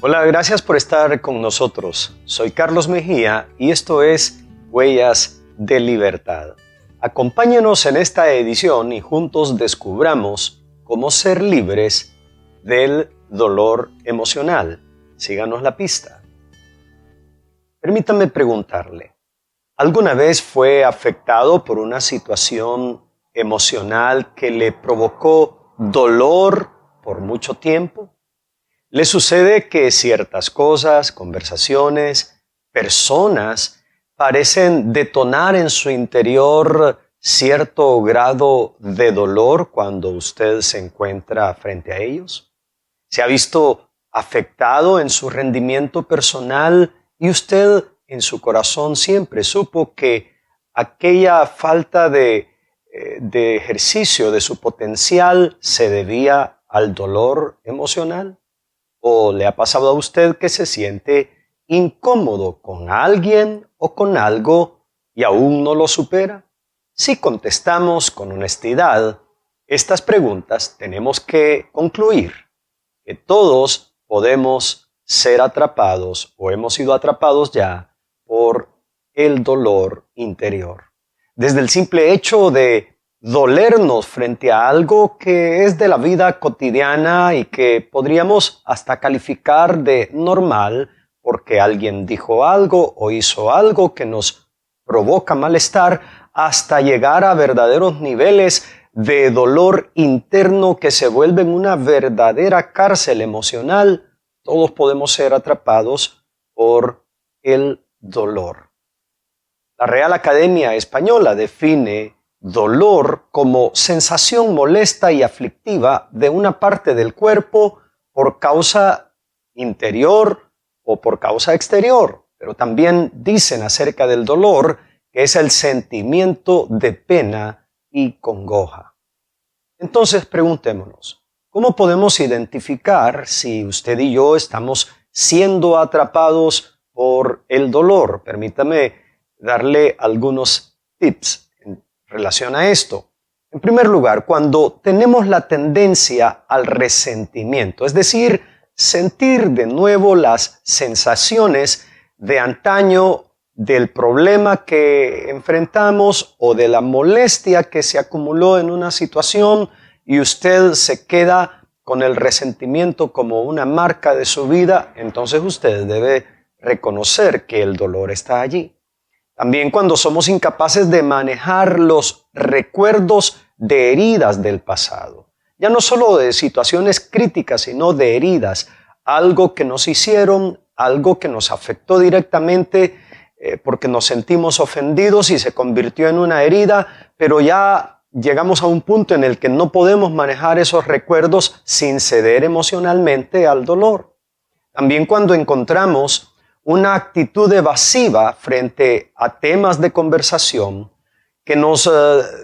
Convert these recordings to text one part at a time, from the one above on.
Hola, gracias por estar con nosotros. Soy Carlos Mejía y esto es Huellas de Libertad. Acompáñenos en esta edición y juntos descubramos cómo ser libres del dolor emocional. Síganos la pista. Permítame preguntarle, ¿alguna vez fue afectado por una situación emocional que le provocó dolor por mucho tiempo? ¿Le sucede que ciertas cosas, conversaciones, personas parecen detonar en su interior cierto grado de dolor cuando usted se encuentra frente a ellos? ¿Se ha visto afectado en su rendimiento personal y usted en su corazón siempre supo que aquella falta de ejercicio de su potencial se debía al dolor emocional? ¿O le ha pasado a usted que se siente incómodo con alguien o con algo y aún no lo supera? Si contestamos con honestidad estas preguntas, tenemos que concluir que todos podemos ser atrapados o hemos sido atrapados ya por el dolor interior. Desde el simple hecho de dolernos frente a algo que es de la vida cotidiana y que podríamos hasta calificar de normal porque alguien dijo algo o hizo algo que nos provoca malestar, hasta llegar a verdaderos niveles de dolor interno que se vuelven una verdadera cárcel emocional. Todos podemos ser atrapados por el dolor. La Real Academia Española define dolor como sensación molesta y aflictiva de una parte del cuerpo por causa interior o por causa exterior. Pero también dicen acerca del dolor que es el sentimiento de pena y congoja. Entonces preguntémonos, ¿cómo podemos identificar si usted y yo estamos siendo atrapados por el dolor? Permítame darle algunos tips en relación a esto. En primer lugar, cuando tenemos la tendencia al resentimiento, es decir, sentir de nuevo las sensaciones de antaño del problema que enfrentamos o de la molestia que se acumuló en una situación y usted se queda con el resentimiento como una marca de su vida, entonces usted debe reconocer que el dolor está allí. También cuando somos incapaces de manejar los recuerdos de heridas del pasado, ya no solo de situaciones críticas, sino de heridas, algo que nos hicieron, algo que nos afectó directamente porque nos sentimos ofendidos y se convirtió en una herida, pero ya llegamos a un punto en el que no podemos manejar esos recuerdos sin ceder emocionalmente al dolor. También cuando encontramos una actitud evasiva frente a temas de conversación que nos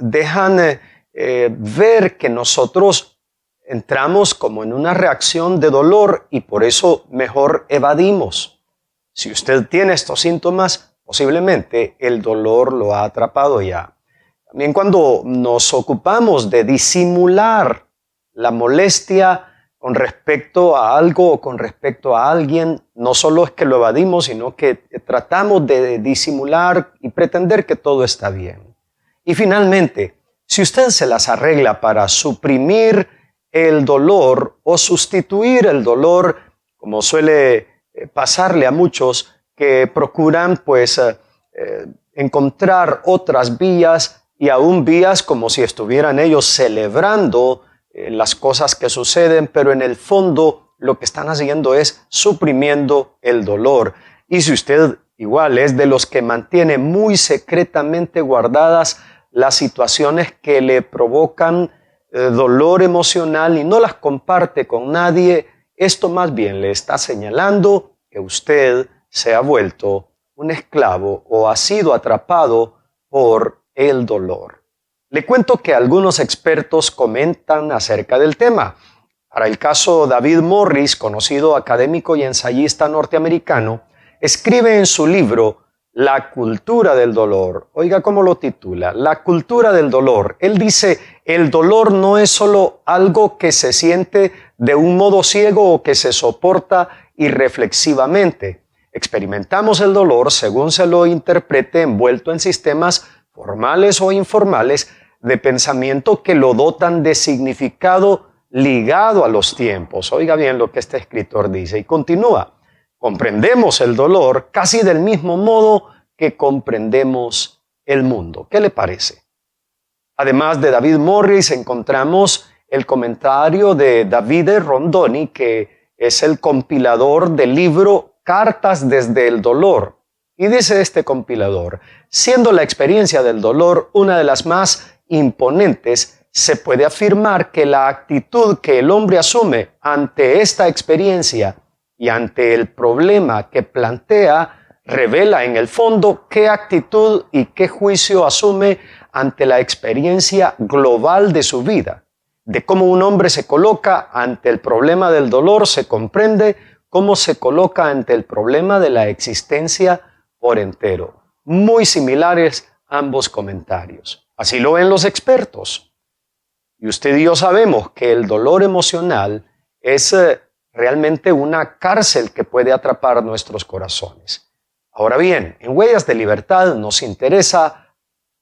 dejan ver que nosotros entramos como en una reacción de dolor y por eso mejor evadimos. Si usted tiene estos síntomas, posiblemente el dolor lo ha atrapado ya. También cuando nos ocupamos de disimular la molestia con respecto a algo o con respecto a alguien, no solo es que lo evadimos, sino que tratamos de disimular y pretender que todo está bien. Y finalmente, si usted se las arregla para suprimir el dolor o sustituir el dolor, como suele pasarle a muchos que procuran encontrar otras vías y aún vías como si estuvieran ellos celebrando las cosas que suceden, pero en el fondo lo que están haciendo es suprimiendo el dolor. Y si usted igual es de los que mantiene muy secretamente guardadas las situaciones que le provocan dolor emocional y no las comparte con nadie, esto más bien le está señalando que usted se ha vuelto un esclavo o ha sido atrapado por el dolor. Le cuento que algunos expertos comentan acerca del tema. Para el caso David Morris, conocido académico y ensayista norteamericano, escribe en su libro La cultura del dolor. Oiga cómo lo titula, La cultura del dolor. Él dice, el dolor no es solo algo que se siente de un modo ciego o que se soporta y reflexivamente. Experimentamos el dolor según se lo interprete envuelto en sistemas formales o informales de pensamiento que lo dotan de significado ligado a los tiempos. Oiga bien lo que este escritor dice y continúa. Comprendemos el dolor casi del mismo modo que comprendemos el mundo. ¿Qué le parece? Además de David Morris, encontramos el comentario de Davide Rondoni, que es el compilador del libro Cartas desde el dolor. Y dice este compilador, siendo la experiencia del dolor una de las más imponentes, se puede afirmar que la actitud que el hombre asume ante esta experiencia y ante el problema que plantea revela en el fondo qué actitud y qué juicio asume ante la experiencia global de su vida. De cómo un hombre se coloca ante el problema del dolor, se comprende cómo se coloca ante el problema de la existencia por entero. Muy similares ambos comentarios. Así lo ven los expertos. Y usted y yo sabemos que el dolor emocional es realmente una cárcel que puede atrapar nuestros corazones. Ahora bien, en Huellas de Libertad nos interesa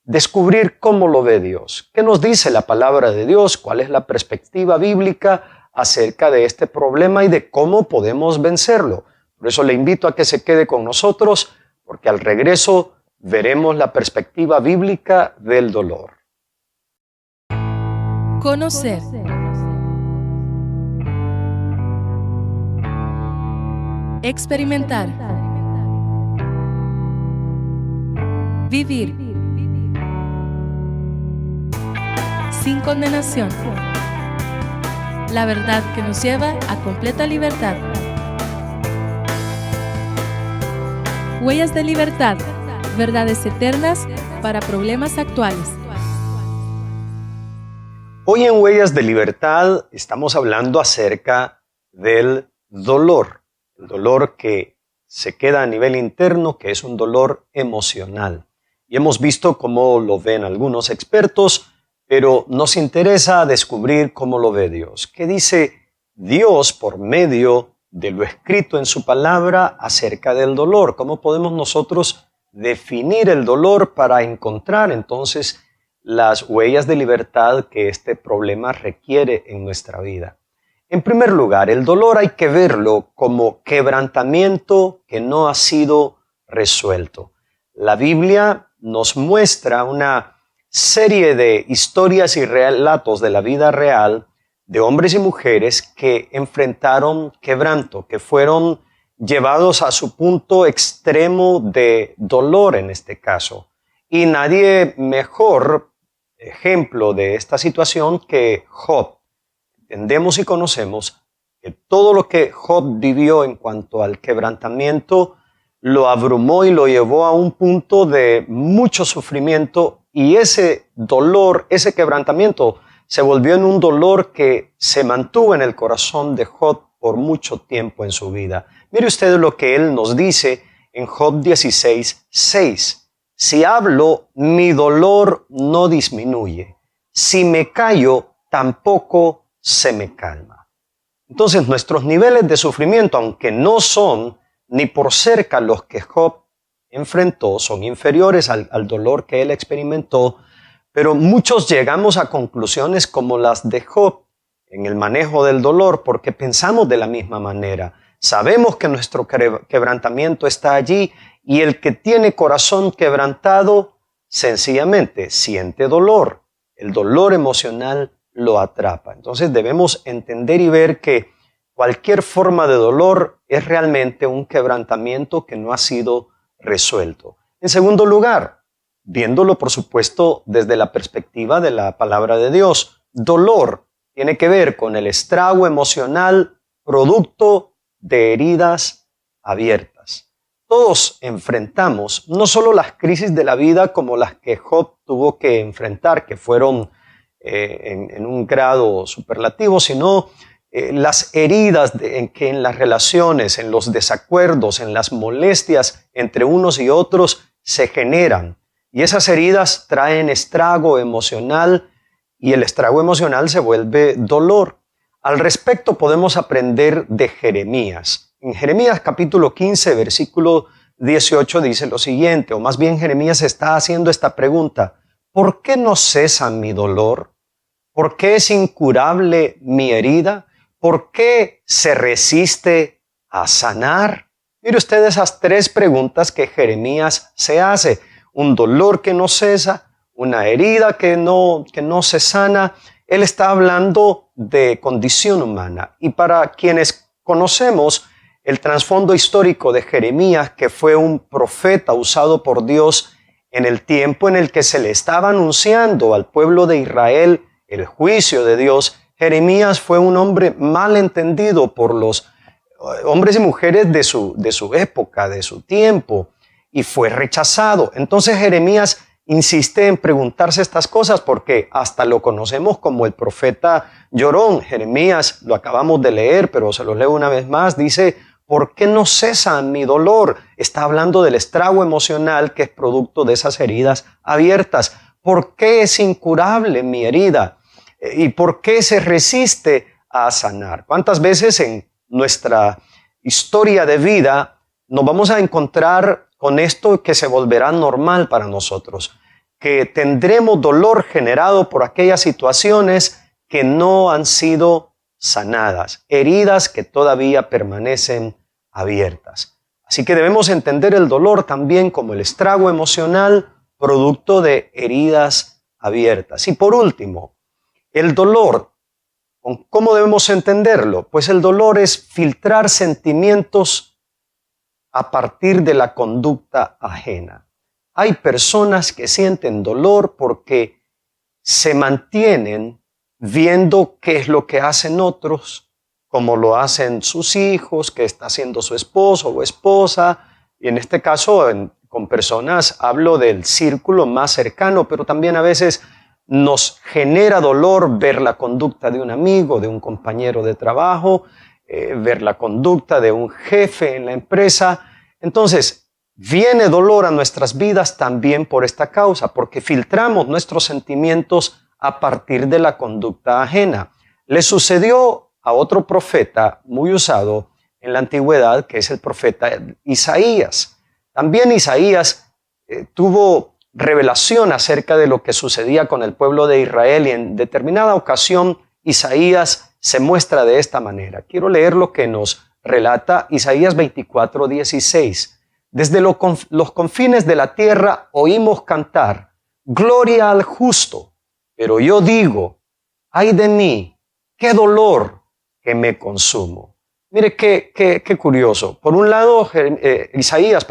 descubrir cómo lo ve Dios. ¿Qué nos dice la palabra de Dios? ¿Cuál es la perspectiva bíblica acerca de este problema y de cómo podemos vencerlo? Por eso le invito a que se quede con nosotros, porque al regreso veremos la perspectiva bíblica del dolor. Conocer. Experimentar. Vivir. Sin condenación. La verdad que nos lleva a completa libertad. Huellas de libertad. Verdades eternas para problemas actuales. Hoy en Huellas de Libertad estamos hablando acerca del dolor. El dolor que se queda a nivel interno, que es un dolor emocional. Y hemos visto cómo lo ven algunos expertos, pero nos interesa descubrir cómo lo ve Dios. ¿Qué dice Dios por medio de lo escrito en su palabra acerca del dolor? ¿Cómo podemos nosotros definir el dolor para encontrar entonces las huellas de libertad que este problema requiere en nuestra vida? En primer lugar, el dolor hay que verlo como quebrantamiento que no ha sido resuelto. La Biblia nos muestra una serie de historias y relatos de la vida real de hombres y mujeres que enfrentaron quebranto, que fueron llevados a su punto extremo de dolor en este caso. Y nadie mejor ejemplo de esta situación que Job. Entendemos y conocemos que todo lo que Job vivió en cuanto al quebrantamiento lo abrumó y lo llevó a un punto de mucho sufrimiento, y ese dolor, ese quebrantamiento se volvió en un dolor que se mantuvo en el corazón de Job por mucho tiempo en su vida. Mire usted lo que él nos dice en Job 16:6. Si hablo, mi dolor no disminuye. Si me callo, tampoco se me calma. Entonces nuestros niveles de sufrimiento, aunque no son ni por cerca los que Job enfrentó, son inferiores al dolor que él experimentó, pero muchos llegamos a conclusiones como las de Job en el manejo del dolor porque pensamos de la misma manera. Sabemos que nuestro quebrantamiento está allí y el que tiene corazón quebrantado sencillamente siente dolor. El dolor emocional lo atrapa. Entonces debemos entender y ver que cualquier forma de dolor es realmente un quebrantamiento que no ha sido resuelto. En segundo lugar, viéndolo por supuesto desde la perspectiva de la palabra de Dios, dolor tiene que ver con el estrago emocional producto de heridas abiertas. Todos enfrentamos no solo las crisis de la vida como las que Job tuvo que enfrentar, que fueron en un grado superlativo, sino las heridas en las relaciones, en los desacuerdos, en las molestias entre unos y otros se generan. Y esas heridas traen estrago emocional y el estrago emocional se vuelve dolor. Al respecto podemos aprender de Jeremías. En Jeremías capítulo 15, versículo 18 dice lo siguiente, o más bien Jeremías está haciendo esta pregunta: ¿por qué no cesa mi dolor? ¿Por qué es incurable mi herida? ¿Por qué se resiste a sanar? Mire usted esas tres preguntas que Jeremías se hace. Un dolor que no cesa, una herida que no se sana. Él está hablando de condición humana. Y para quienes conocemos el trasfondo histórico de Jeremías, que fue un profeta usado por Dios en el tiempo en el que se le estaba anunciando al pueblo de Israel el juicio de Dios, Jeremías fue un hombre mal entendido por los hombres y mujeres de su época, de su tiempo, y fue rechazado. Entonces Jeremías insiste en preguntarse estas cosas porque hasta lo conocemos como el profeta llorón. Jeremías, lo acabamos de leer, pero se lo leo una vez más, dice: ¿por qué no cesa mi dolor? Está hablando del estrago emocional que es producto de esas heridas abiertas. ¿Por qué es incurable mi herida? ¿Y por qué se resiste a sanar? ¿Cuántas veces en nuestra historia de vida nos vamos a encontrar con esto que se volverá normal para nosotros? Que tendremos dolor generado por aquellas situaciones que no han sido sanadas, heridas que todavía permanecen abiertas. Así que debemos entender el dolor también como el estrago emocional producto de heridas abiertas. Y por último, el dolor, ¿cómo debemos entenderlo? Pues el dolor es filtrar sentimientos a partir de la conducta ajena. Hay personas que sienten dolor porque se mantienen viendo qué es lo que hacen otros, como lo hacen sus hijos, qué está haciendo su esposo o esposa. Y en este caso, con personas hablo del círculo más cercano, pero también a veces nos genera dolor ver la conducta de un amigo, de un compañero de trabajo, ver la conducta de un jefe en la empresa. Entonces, viene dolor a nuestras vidas también por esta causa, porque filtramos nuestros sentimientos a partir de la conducta ajena. Le sucedió a otro profeta muy usado en la antigüedad, que es el profeta Isaías. También Isaías tuvo revelación acerca de lo que sucedía con el pueblo de Israel, y en determinada ocasión Isaías se muestra de esta manera. Quiero leer lo que nos relata Isaías 24:16. Desde los confines de la tierra oímos cantar, gloria al justo, pero yo digo, ay de mí, qué dolor que me consumo. Mire qué curioso. Por un lado, Isaías,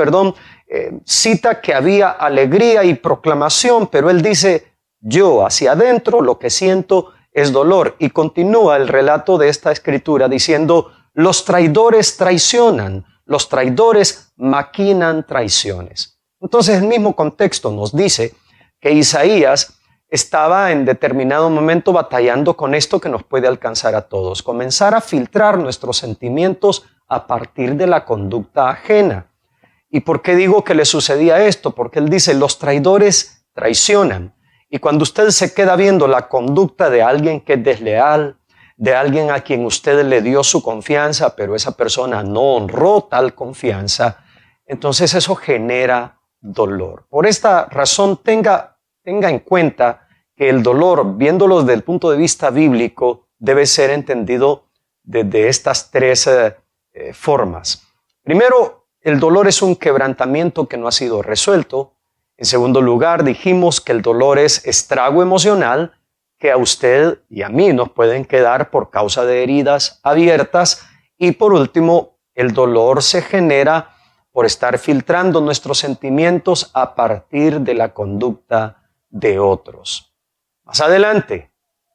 cita que había alegría y proclamación, pero él dice, yo hacia adentro lo que siento es dolor. Y continúa el relato de esta escritura diciendo, los traidores traicionan, los traidores maquinan traiciones. Entonces el mismo contexto nos dice que Isaías estaba en determinado momento batallando con esto que nos puede alcanzar a todos, comenzar a filtrar nuestros sentimientos a partir de la conducta ajena. ¿Y por qué digo que le sucedía esto? Porque él dice, los traidores traicionan. Y cuando usted se queda viendo la conducta de alguien que es desleal, de alguien a quien usted le dio su confianza, pero esa persona no honró tal confianza, entonces eso genera dolor. Por esta razón, tenga en cuenta que el dolor, viéndolo desde el punto de vista bíblico, debe ser entendido desde estas tres formas. Primero, el dolor es un quebrantamiento que no ha sido resuelto. En segundo lugar, dijimos que el dolor es estrago emocional que a usted y a mí nos pueden quedar por causa de heridas abiertas. Y por último, el dolor se genera por estar filtrando nuestros sentimientos a partir de la conducta de otros. Más adelante,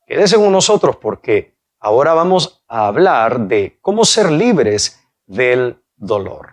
quédese con nosotros porque ahora vamos a hablar de cómo ser libres del dolor.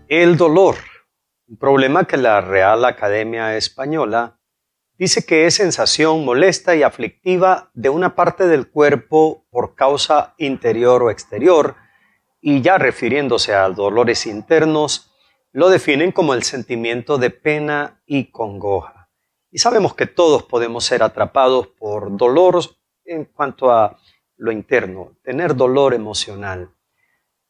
El dolor, un problema que la Real Academia Española dice que es sensación molesta y aflictiva de una parte del cuerpo por causa interior o exterior, y ya refiriéndose a dolores internos, lo definen como el sentimiento de pena y congoja. Y sabemos que todos podemos ser atrapados por dolor en cuanto a lo interno, tener dolor emocional.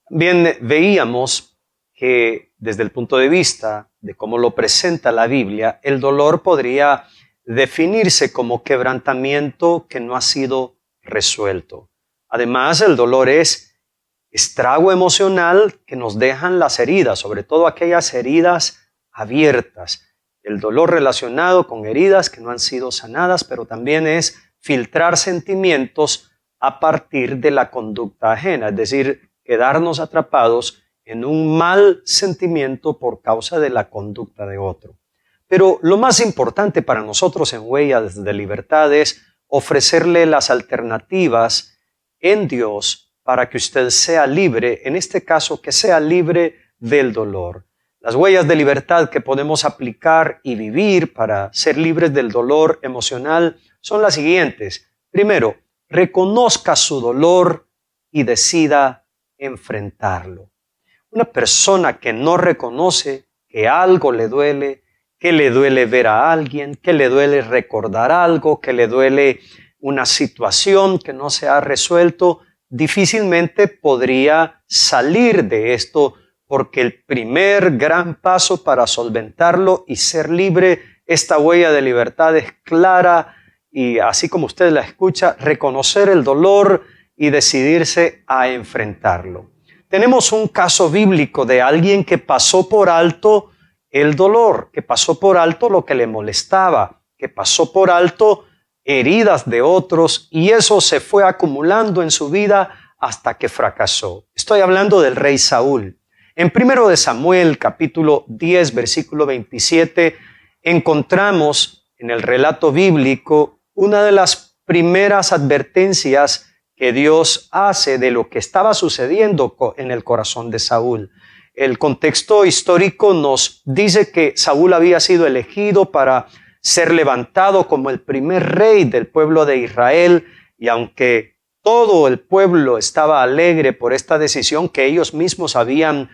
Bien, veíamos que desde el punto de vista de cómo lo presenta la Biblia, el dolor podría definirse como quebrantamiento que no ha sido resuelto. Además, el dolor es estrago emocional que nos dejan las heridas, sobre todo aquellas heridas abiertas. El dolor relacionado con heridas que no han sido sanadas, pero también es filtrar sentimientos a partir de la conducta ajena, es decir, quedarnos atrapados en un mal sentimiento por causa de la conducta de otro. Pero lo más importante para nosotros en Huellas de Libertad es ofrecerle las alternativas en Dios para que usted sea libre, en este caso que sea libre del dolor. Las huellas de libertad que podemos aplicar y vivir para ser libres del dolor emocional son las siguientes. Primero, reconozca su dolor y decida enfrentarlo. Una persona que no reconoce que algo le duele, que le duele ver a alguien, que le duele recordar algo, que le duele una situación que no se ha resuelto, difícilmente podría salir de esto, porque el primer gran paso para solventarlo y ser libre, esta huella de libertad es clara y así como usted la escucha, reconocer el dolor y decidirse a enfrentarlo. Tenemos un caso bíblico de alguien que pasó por alto el dolor, que pasó por alto lo que le molestaba, que pasó por alto heridas de otros y eso se fue acumulando en su vida hasta que fracasó. Estoy hablando del rey Saúl. En 1 de Samuel, capítulo 10, versículo 27, encontramos en el relato bíblico una de las primeras advertencias que Dios hace de lo que estaba sucediendo en el corazón de Saúl. El contexto histórico nos dice que Saúl había sido elegido para ser levantado como el primer rey del pueblo de Israel, y aunque todo el pueblo estaba alegre por esta decisión que ellos mismos habían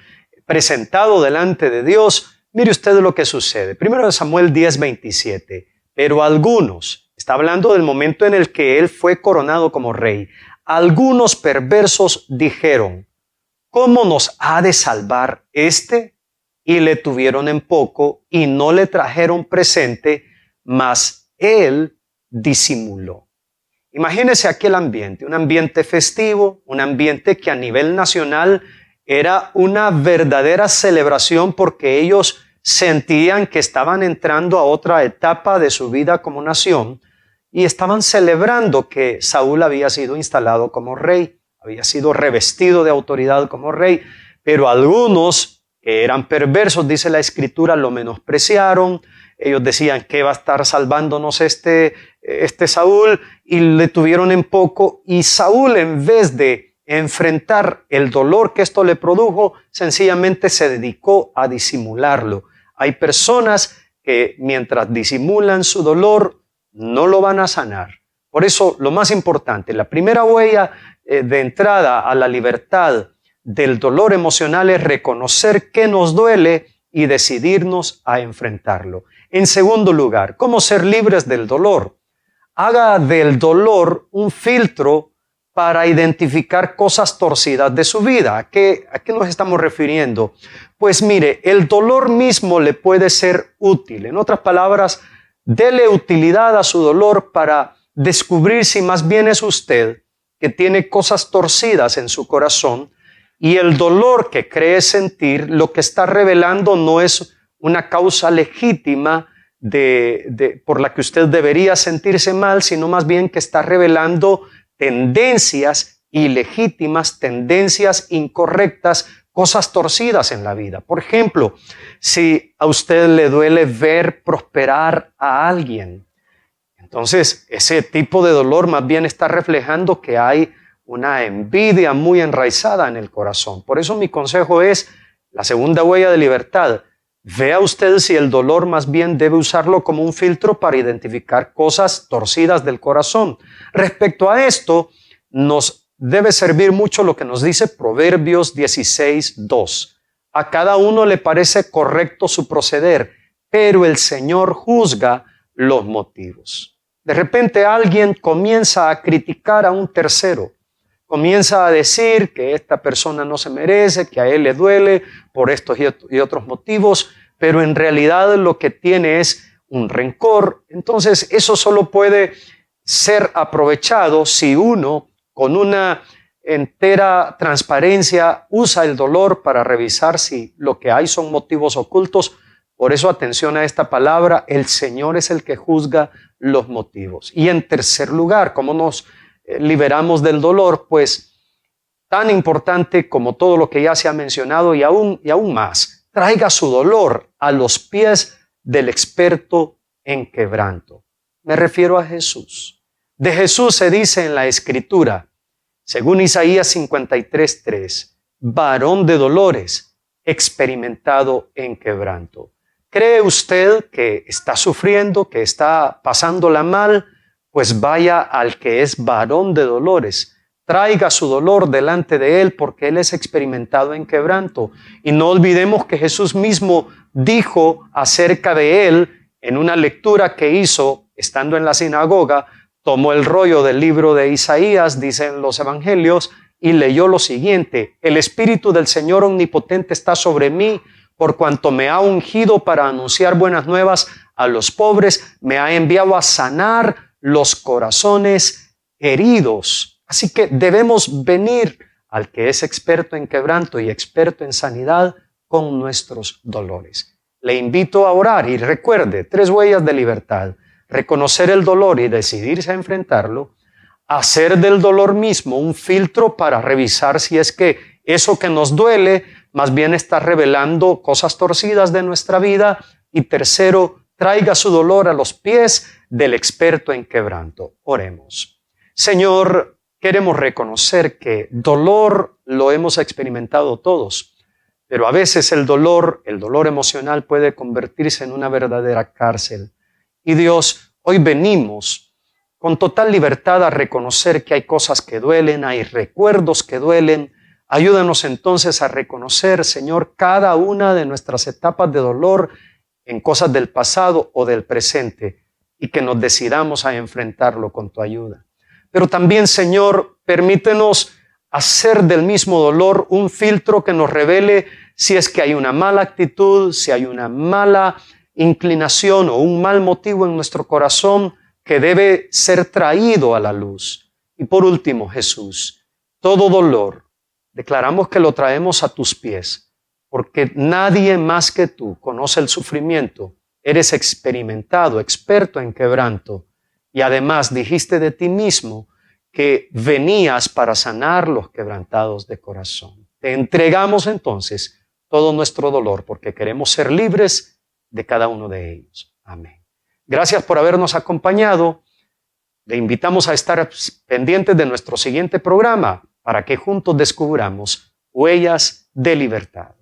presentado delante de Dios, mire usted lo que sucede. 1 Samuel 10:27. Pero algunos, está hablando del momento en el que él fue coronado como rey, algunos perversos dijeron, ¿cómo nos ha de salvar este? Y le tuvieron en poco y no le trajeron presente, mas él disimuló. Imagínese aquel ambiente, un ambiente festivo, un ambiente que a nivel nacional era una verdadera celebración porque ellos sentían que estaban entrando a otra etapa de su vida como nación y estaban celebrando que Saúl había sido instalado como rey, había sido revestido de autoridad como rey, pero algunos que eran perversos, dice la Escritura, lo menospreciaron. Ellos decían que va a estar salvándonos este Saúl y le tuvieron en poco. Y Saúl, en vez de enfrentar el dolor que esto le produjo, sencillamente se dedicó a disimularlo. Hay personas que mientras disimulan su dolor no lo van a sanar. Por eso lo más importante, la primera huella de entrada a la libertad del dolor emocional es reconocer qué nos duele y decidirnos a enfrentarlo. En segundo lugar, ¿cómo ser libres del dolor? Haga del dolor un filtro para identificar cosas torcidas de su vida. ¿A qué nos estamos refiriendo? Pues mire, el dolor mismo le puede ser útil. En otras palabras, dele utilidad a su dolor para descubrir si más bien es usted que tiene cosas torcidas en su corazón y el dolor que cree sentir lo que está revelando no es una causa legítima por la que usted debería sentirse mal, sino más bien que está revelando tendencias ilegítimas, tendencias incorrectas, cosas torcidas en la vida. Por ejemplo, si a usted le duele ver prosperar a alguien, entonces ese tipo de dolor más bien está reflejando que hay una envidia muy enraizada en el corazón. Por eso mi consejo es La segunda huella de libertad. Vea usted si el dolor más bien debe usarlo como un filtro para identificar cosas torcidas del corazón. Respecto a esto, nos debe servir mucho lo que nos dice Proverbios 16:2. A cada uno le parece correcto su proceder, pero el Señor juzga los motivos. De repente alguien comienza a criticar a un tercero. Comienza a decir que esta persona no se merece, que a él le duele por estos y otros motivos, pero en realidad lo que tiene es un rencor. Entonces eso solo puede ser aprovechado si uno, con una entera transparencia, usa el dolor para revisar si lo que hay son motivos ocultos. Por eso atención a esta palabra, el Señor es el que juzga los motivos. Y en tercer lugar, ¿cómo nos liberamos del dolor? Pues tan importante como todo lo que ya se ha mencionado y aún más, traiga su dolor a los pies del experto en quebranto. Me refiero a Jesús. De Jesús se dice en la Escritura, según Isaías 53:3, varón de dolores, experimentado en quebranto. ¿Cree usted que está sufriendo, que está pasándola mal? Pues vaya al que es varón de dolores. Traiga su dolor delante de él porque él es experimentado en quebranto. Y no olvidemos que Jesús mismo dijo acerca de él en una lectura que hizo estando en la sinagoga, tomó el rollo del libro de Isaías, dicen los evangelios, y leyó lo siguiente: el Espíritu del Señor Omnipotente está sobre mí, por cuanto me ha ungido para anunciar buenas nuevas a los pobres, me ha enviado a sanar los corazones heridos. Así que debemos venir al que es experto en quebranto y experto en sanidad con nuestros dolores. Le invito a orar y recuerde 3 huellas de libertad: reconocer el dolor y decidirse a enfrentarlo, hacer del dolor mismo un filtro para revisar si es que eso que nos duele más bien está revelando cosas torcidas de nuestra vida, y tercero, traiga su dolor a los pies del experto en quebranto. Oremos. Señor, queremos reconocer que dolor lo hemos experimentado todos, pero a veces el dolor emocional puede convertirse en una verdadera cárcel. Y Dios, hoy venimos con total libertad a reconocer que hay cosas que duelen, hay recuerdos que duelen. Ayúdanos entonces a reconocer, Señor, cada una de nuestras etapas de dolor en cosas del pasado o del presente, y que nos decidamos a enfrentarlo con tu ayuda. Pero también, Señor, permítenos hacer del mismo dolor un filtro que nos revele si es que hay una mala actitud, si hay una mala inclinación o un mal motivo en nuestro corazón que debe ser traído a la luz. Y por último, Jesús, todo dolor declaramos que lo traemos a tus pies, porque nadie más que tú conoce el sufrimiento. Eres experimentado, experto en quebranto, y además dijiste de ti mismo que venías para sanar los quebrantados de corazón. Te entregamos entonces todo nuestro dolor, porque queremos ser libres de cada uno de ellos. Amén. Gracias por habernos acompañado. Le invitamos a estar pendientes de nuestro siguiente programa para que juntos descubramos huellas de libertad.